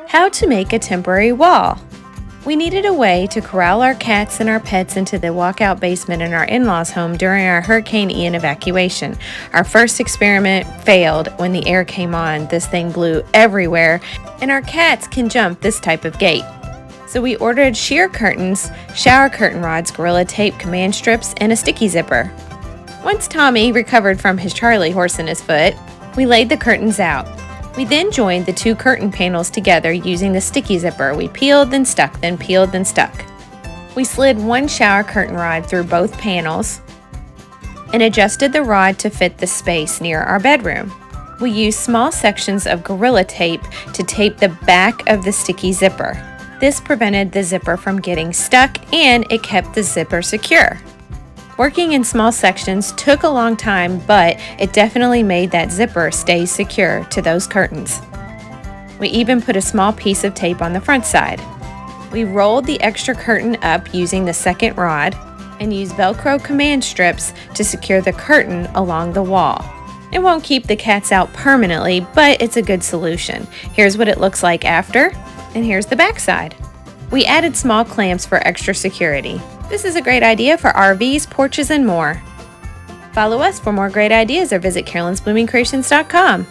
How to make a temporary wall. We needed a way to corral our cats and our pets into the walkout basement in our in-laws' home during our Hurricane Ian evacuation. Our first experiment failed when the air came on. This thing blew everywhere, and our cats can jump this type of gate. So we ordered sheer curtains, shower curtain rods, Gorilla Tape, command strips, and a sticky zipper. Once Tommy recovered from his Charlie horse in his foot, we laid the curtains out. We then joined the two curtain panels together using the sticky zipper. We peeled, then stuck, then peeled, then stuck. We slid one shower curtain rod through both panels and adjusted the rod to fit the space near our bedroom. We used small sections of Gorilla Tape to tape the back of the sticky zipper. This prevented the zipper from getting stuck, and it kept the zipper secure. Working in small sections took a long time, but it definitely made that zipper stay secure to those curtains. We even put a small piece of tape on the front side. We rolled the extra curtain up using the second rod and used Velcro command strips to secure the curtain along the wall. It won't keep the cats out permanently, but it's a good solution. Here's what it looks like after, and here's the back side. We added small clamps for extra security. This is a great idea for RVs, porches, and more. Follow us for more great ideas or visit carolinsbloomingcreations.com.